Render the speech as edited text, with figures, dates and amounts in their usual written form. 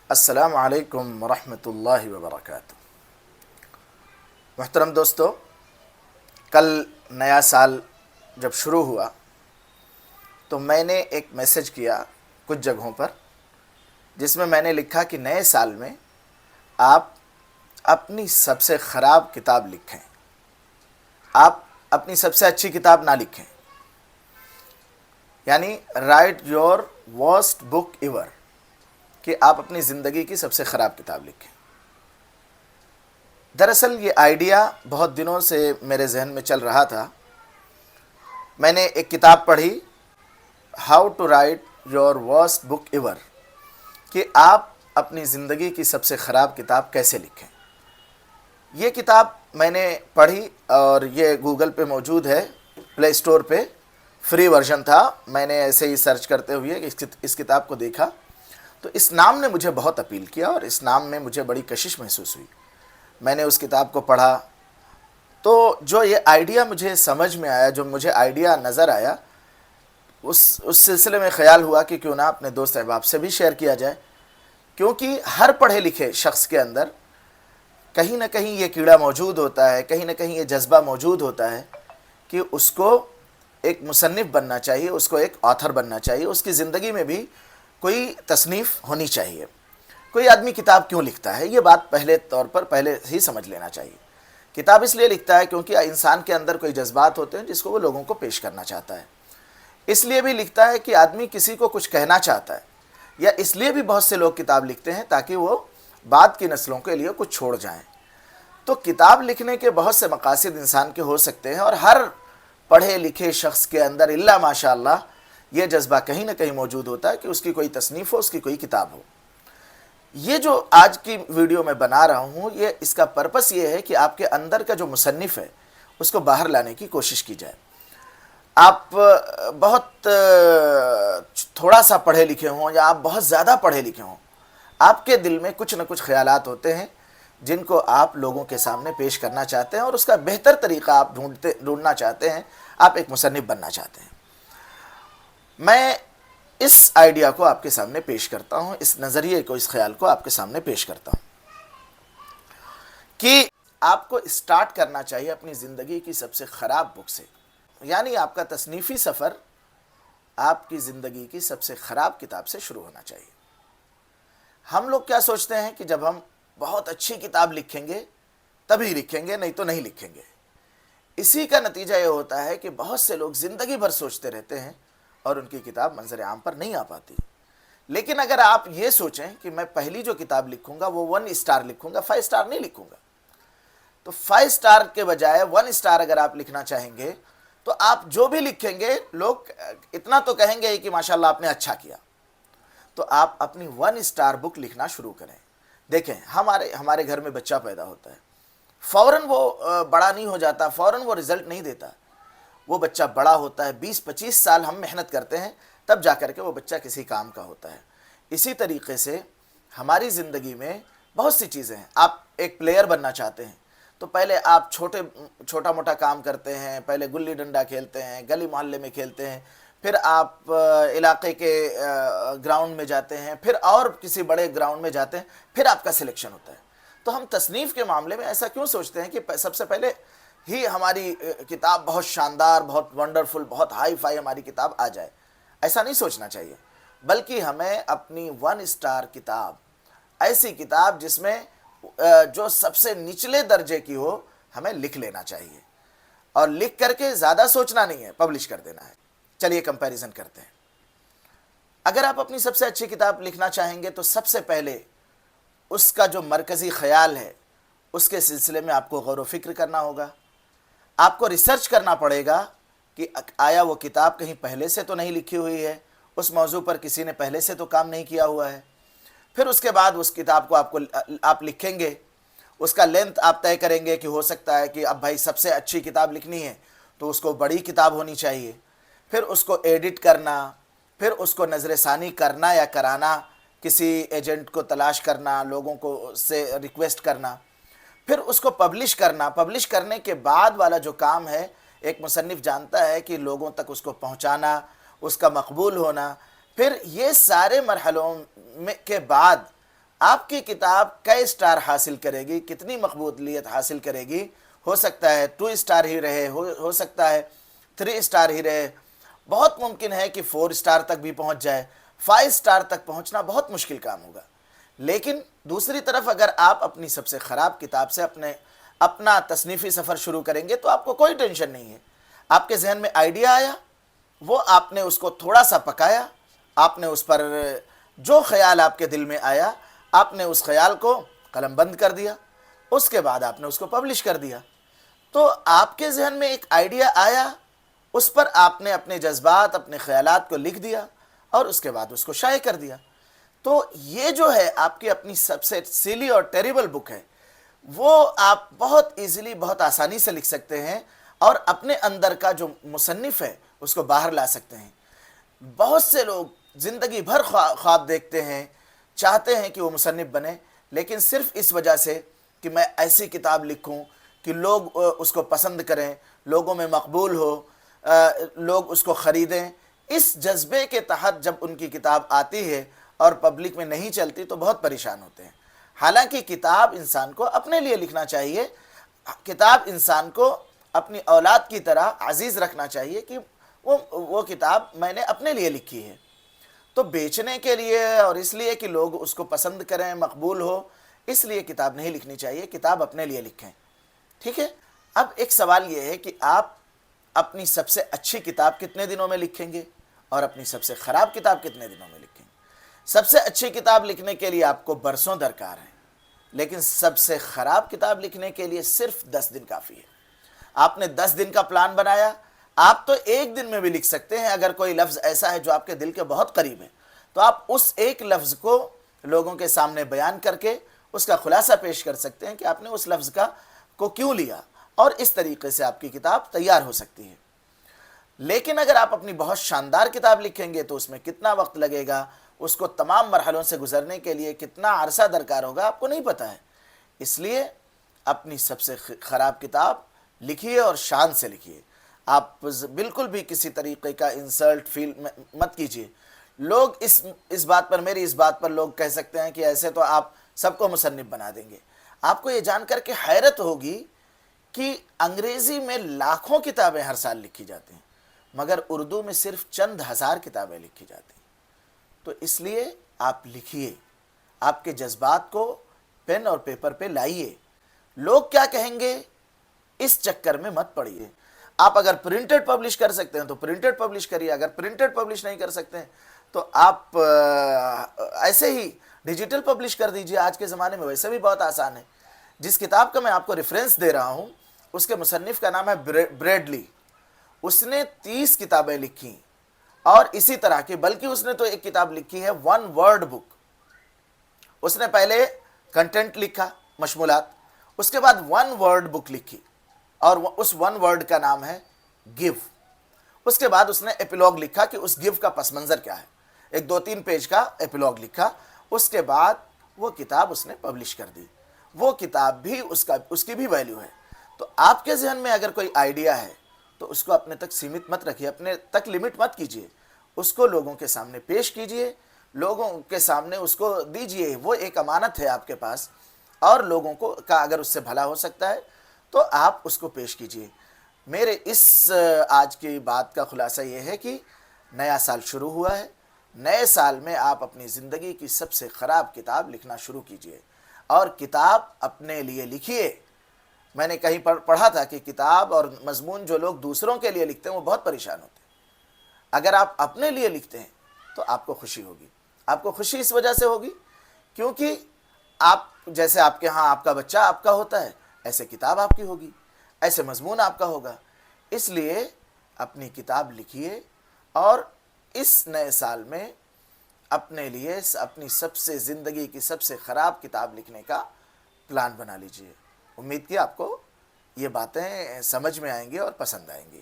السلام علیکم ورحمۃ اللہ وبرکاتہ۔ محترم دوستو، کل نیا سال جب شروع ہوا تو میں نے ایک میسج کیا کچھ جگہوں پر، جس میں میں نے لکھا کہ نئے سال میں آپ اپنی سب سے خراب کتاب لکھیں، آپ اپنی سب سے اچھی کتاب نہ لکھیں، یعنی right your worst book ever, کہ آپ اپنی زندگی کی سب سے خراب کتاب لکھیں۔ دراصل یہ آئیڈیا بہت دنوں سے میرے ذہن میں چل رہا تھا۔ میں نے ایک کتاب پڑھی، how to write your worst book ever, کہ آپ اپنی زندگی کی سب سے خراب کتاب کیسے لکھیں۔ یہ کتاب میں نے پڑھی اور یہ گوگل پہ موجود ہے، پلے اسٹور پہ فری ورژن تھا۔ میں نے ایسے ہی سرچ کرتے ہوئے اس کتاب کو دیکھا تو اس نام نے مجھے بہت اپیل کیا اور اس نام میں مجھے بڑی کشش محسوس ہوئی۔ میں نے اس کتاب کو پڑھا تو جو یہ آئیڈیا مجھے سمجھ میں آیا، جو مجھے آئیڈیا نظر آیا، اس سلسلے میں خیال ہوا کہ کیوں نہ اپنے دوست احباب سے بھی شیئر کیا جائے، کیونکہ ہر پڑھے لکھے شخص کے اندر کہیں نہ کہیں یہ کیڑا موجود ہوتا ہے، کہیں نہ کہیں یہ جذبہ موجود ہوتا ہے کہ اس کو ایک مصنف بننا چاہیے، اس کو ایک آتھر بننا چاہیے، اس کی زندگی میں بھی کوئی تصنیف ہونی چاہیے۔ کوئی آدمی کتاب کیوں لکھتا ہے، یہ بات پہلے ہی سمجھ لینا چاہیے۔ کتاب اس لیے لکھتا ہے کیونکہ انسان کے اندر کوئی جذبات ہوتے ہیں جس کو وہ لوگوں کو پیش کرنا چاہتا ہے۔ اس لیے بھی لکھتا ہے کہ آدمی کسی کو کچھ کہنا چاہتا ہے، یا اس لیے بھی بہت سے لوگ کتاب لکھتے ہیں تاکہ وہ بعد کی نسلوں کے لیے کچھ چھوڑ جائیں۔ تو کتاب لکھنے کے بہت سے مقاصد انسان کے ہو سکتے ہیں، اور ہر پڑھے لکھے شخص کے اندر الا ماشاء اللہ یہ جذبہ کہیں نہ کہیں موجود ہوتا ہے کہ اس کی کوئی تصنیف ہو، اس کی کوئی کتاب ہو۔ یہ جو آج کی ویڈیو میں بنا رہا ہوں، اس کا پرپس یہ ہے کہ آپ کے اندر کا جو مصنف ہے اس کو باہر لانے کی کوشش کی جائے۔ آپ بہت تھوڑا سا پڑھے لکھے ہوں یا آپ بہت زیادہ پڑھے لکھے ہوں، آپ کے دل میں کچھ نہ کچھ خیالات ہوتے ہیں جن کو آپ لوگوں کے سامنے پیش کرنا چاہتے ہیں، اور اس کا بہتر طریقہ آپ ڈھونڈنا چاہتے ہیں، آپ ایک مصنف بننا چاہتے ہیں۔ میں اس آئیڈیا کو آپ کے سامنے پیش کرتا ہوں، اس نظریے کو، اس خیال کو آپ کے سامنے پیش کرتا ہوں کہ آپ کو اسٹارٹ کرنا چاہیے اپنی زندگی کی سب سے خراب بک سے، یعنی آپ کا تصنیفی سفر آپ کی زندگی کی سب سے خراب کتاب سے شروع ہونا چاہیے۔ ہم لوگ کیا سوچتے ہیں کہ جب ہم بہت اچھی کتاب لکھیں گے تبھی لکھیں گے، نہیں تو نہیں لکھیں گے۔ اسی کا نتیجہ یہ ہوتا ہے کہ بہت سے لوگ زندگی بھر سوچتے رہتے ہیں اور ان کی کتاب منظر عام پر نہیں آ پاتی۔ لیکن اگر آپ یہ سوچیں کہ میں پہلی جو کتاب لکھوں گا وہ 1 اسٹار لکھوں گا، 5 اسٹار نہیں لکھوں گا، تو 5 اسٹار کے بجائے 1 اسٹار اگر آپ لکھنا چاہیں گے تو آپ جو بھی لکھیں گے لوگ اتنا تو کہیں گے کہ ماشاءاللہ آپ نے اچھا کیا۔ تو آپ اپنی 1 اسٹار بک لکھنا شروع کریں۔ دیکھیں، ہمارے گھر میں بچہ پیدا ہوتا ہے، فوراً وہ بڑا نہیں ہو جاتا، فوراً وہ رزلٹ نہیں دیتا، وہ بچہ بڑا ہوتا ہے، 20-25 سال ہم محنت کرتے ہیں تب جا کر کے وہ بچہ کسی کام کا ہوتا ہے۔ اسی طریقے سے ہماری زندگی میں بہت سی چیزیں ہیں۔ آپ ایک پلیئر بننا چاہتے ہیں تو پہلے آپ چھوٹا موٹا کام کرتے ہیں، پہلے گلی ڈنڈا کھیلتے ہیں، گلی محلے میں کھیلتے ہیں، پھر آپ علاقے کے گراؤنڈ میں جاتے ہیں، پھر اور کسی بڑے گراؤنڈ میں جاتے ہیں، پھر آپ کا سلیکشن ہوتا ہے۔ تو ہم تصنیف کے معاملے میں ایسا کیوں سوچتے ہیں کہ سب سے پہلے ہی ہماری کتاب بہت شاندار، بہت ونڈرفل، بہت ہائی فائی ہماری کتاب آ جائے؟ ایسا نہیں سوچنا چاہیے، بلکہ ہمیں اپنی 1 اسٹار کتاب، ایسی کتاب جس میں جو سب سے نچلے درجے کی ہو، ہمیں لکھ لینا چاہیے، اور لکھ کر کے زیادہ سوچنا نہیں ہے، پبلش کر دینا ہے۔ چلیے کمپیریزن کرتے ہیں۔ اگر آپ اپنی سب سے اچھی کتاب لکھنا چاہیں گے تو سب سے پہلے اس کا جو مرکزی خیال ہے اس کے سلسلے میں آپ کو غور و فکر کرنا ہوگا۔ آپ کو ریسرچ کرنا پڑے گا کہ آیا وہ کتاب کہیں پہلے سے تو نہیں لکھی ہوئی ہے، اس موضوع پر کسی نے پہلے سے تو کام نہیں کیا ہوا ہے۔ پھر اس کے بعد اس کتاب کو آپ لکھیں گے، اس کا لینتھ آپ طے کریں گے کہ ہو سکتا ہے کہ اب بھائی سب سے اچھی کتاب لکھنی ہے تو اس کو بڑی کتاب ہونی چاہیے۔ پھر اس کو ایڈٹ کرنا، پھر اس کو نظر ثانی کرنا یا کرانا، کسی ایجنٹ کو تلاش کرنا، لوگوں کو سے ریکویسٹ کرنا، پھر اس کو پبلش کرنا۔ پبلش کرنے کے بعد والا جو کام ہے، ایک مصنف جانتا ہے کہ لوگوں تک اس کو پہنچانا، اس کا مقبول ہونا۔ پھر یہ سارے مرحلوں کے بعد آپ کی کتاب کئی اسٹار حاصل کرے گی، کتنی مقبولیت حاصل کرے گی، ہو سکتا ہے 2 اسٹار ہی رہے، ہو سکتا ہے 3 اسٹار ہی رہے، بہت ممکن ہے کہ 4 اسٹار تک بھی پہنچ جائے، 5 اسٹار تک پہنچنا بہت مشکل کام ہوگا۔ لیکن دوسری طرف اگر آپ اپنی سب سے خراب کتاب سے اپنا تصنیفی سفر شروع کریں گے تو آپ کو کوئی ٹینشن نہیں ہے۔ آپ کے ذہن میں آئیڈیا آیا، وہ آپ نے اس کو تھوڑا سا پکایا، آپ نے اس پر جو خیال آپ کے دل میں آیا، آپ نے اس خیال کو قلم بند کر دیا، اس کے بعد آپ نے اس کو پبلش کر دیا۔ تو آپ کے ذہن میں ایک آئیڈیا آیا، اس پر آپ نے اپنے جذبات، اپنے خیالات کو لکھ دیا اور اس کے بعد اس کو شائع کر دیا۔ تو یہ جو ہے آپ کی اپنی سب سے سیلی اور ٹیریبل بک ہے، وہ آپ بہت ایزیلی، بہت آسانی سے لکھ سکتے ہیں اور اپنے اندر کا جو مصنف ہے اس کو باہر لا سکتے ہیں۔ بہت سے لوگ زندگی بھر خواب دیکھتے ہیں، چاہتے ہیں کہ وہ مصنف بنے، لیکن صرف اس وجہ سے کہ میں ایسی کتاب لکھوں کہ لوگ اس کو پسند کریں، لوگوں میں مقبول ہو، لوگ اس کو خریدیں، اس جذبے کے تحت جب ان کی کتاب آتی ہے اور پبلک میں نہیں چلتی تو بہت پریشان ہوتے ہیں۔ حالانکہ کتاب انسان کو اپنے لیے لکھنا چاہیے، کتاب انسان کو اپنی اولاد کی طرح عزیز رکھنا چاہیے کہ وہ کتاب میں نے اپنے لیے لکھی ہے۔ تو بیچنے کے لیے اور اس لیے کہ لوگ اس کو پسند کریں، مقبول ہو، اس لیے کتاب نہیں لکھنی چاہیے، کتاب اپنے لیے لکھیں۔ ٹھیک ہے؟ اب ایک سوال یہ ہے کہ آپ اپنی سب سے اچھی کتاب کتنے دنوں میں لکھیں گے اور اپنی سب سے خراب کتاب کتنے دنوں میں لکھیں گے؟ سب سے اچھی کتاب لکھنے کے لیے آپ کو برسوں درکار ہیں، لیکن سب سے خراب کتاب لکھنے کے لیے صرف 10 دن کافی ہے۔ آپ نے 10 دن کا پلان بنایا، آپ تو ایک دن میں بھی لکھ سکتے ہیں۔ اگر کوئی لفظ ایسا ہے جو آپ کے دل کے بہت قریب ہے تو آپ اس ایک لفظ کو لوگوں کے سامنے بیان کر کے اس کا خلاصہ پیش کر سکتے ہیں کہ آپ نے اس لفظ کو کیوں لیا، اور اس طریقے سے آپ کی کتاب تیار ہو سکتی ہے۔ لیکن اگر آپ اپنی بہت شاندار کتاب لکھیں گے تو اس میں کتنا وقت لگے گا، اس کو تمام مرحلوں سے گزرنے کے لیے کتنا عرصہ درکار ہوگا، آپ کو نہیں پتہ ہے۔ اس لیے اپنی سب سے خراب کتاب لکھیے اور شان سے لکھیے۔ آپ بالکل بھی کسی طریقے کا انسلٹ فیل مت کیجیے۔ لوگ اس بات پر، میری اس بات پر لوگ کہہ سکتے ہیں کہ ایسے تو آپ سب کو مصنف بنا دیں گے۔ آپ کو یہ جان کر کے حیرت ہوگی کہ انگریزی میں لاکھوں کتابیں ہر سال لکھی جاتی ہیں، مگر اردو میں صرف چند ہزار کتابیں لکھی جاتی ہیں۔ تو اس لیے آپ لکھیے، آپ کے جذبات کو پین اور پیپر پہ لائیے۔ لوگ کیا کہیں گے اس چکر میں مت پڑیے۔ آپ اگر پرنٹڈ پبلش کر سکتے ہیں تو پرنٹڈ پبلش کریے، اگر پرنٹڈ پبلش نہیں کر سکتے ہیں تو آپ ایسے ہی ڈیجیٹل پبلش کر دیجئے۔ آج کے زمانے میں ویسے بھی بہت آسان ہے۔ جس کتاب کا میں آپ کو ریفرنس دے رہا ہوں اس کے مصنف کا نام ہے بریڈلی۔ اس نے 30 کتابیں لکھی اور اسی طرح کی، بلکہ اس نے تو ایک کتاب لکھی ہے 1 ورڈ بک۔ اس نے پہلے کنٹینٹ لکھا، مشمولات، اس کے بعد 1 ورڈ بک لکھی اور اس 1 ورڈ کا نام ہے گیو۔ اس کے بعد اس نے ایپیلوگ لکھا کہ اس گیو کا پس منظر کیا ہے، ایک 2-3 پیج کا ایپیلوگ لکھا۔ اس کے بعد وہ کتاب اس نے پبلش کر دی۔ وہ کتاب بھی اس کی بھی ویلیو ہے۔ تو آپ کے ذہن میں اگر کوئی آئیڈیا ہے تو اس کو اپنے تک سیمت مت رکھیے، اپنے تک لمٹ مت کیجیے، اس کو لوگوں کے سامنے پیش کیجیے، لوگوں کے سامنے اس کو دیجیے۔ وہ ایک امانت ہے آپ کے پاس، اور لوگوں کا اگر اس سے بھلا ہو سکتا ہے تو آپ اس کو پیش کیجیے۔ میرے اس آج کی بات کا خلاصہ یہ ہے کہ نیا سال شروع ہوا ہے، نئے سال میں آپ اپنی زندگی کی سب سے خراب کتاب لکھنا شروع کیجیے، اور کتاب اپنے لیے لکھیے۔ میں نے کہیں پڑھا تھا کہ کتاب اور مضمون جو لوگ دوسروں کے لیے لکھتے ہیں وہ بہت پریشان ہوتے ہیں۔ اگر آپ اپنے لیے لکھتے ہیں تو آپ کو خوشی ہوگی۔ آپ کو خوشی اس وجہ سے ہوگی کیونکہ آپ جیسے آپ کے ہاں آپ کا بچہ آپ کا ہوتا ہے، ایسے کتاب آپ کی ہوگی، ایسے مضمون آپ کا ہوگا۔ اس لیے اپنی کتاب لکھیے اور اس نئے سال میں اپنے لیے اپنی سب سے زندگی کی سب سے خراب کتاب لکھنے کا پلان بنا لیجئے۔ امید کہ آپ کو یہ باتیں سمجھ میں آئیں گی اور پسند آئیں گی۔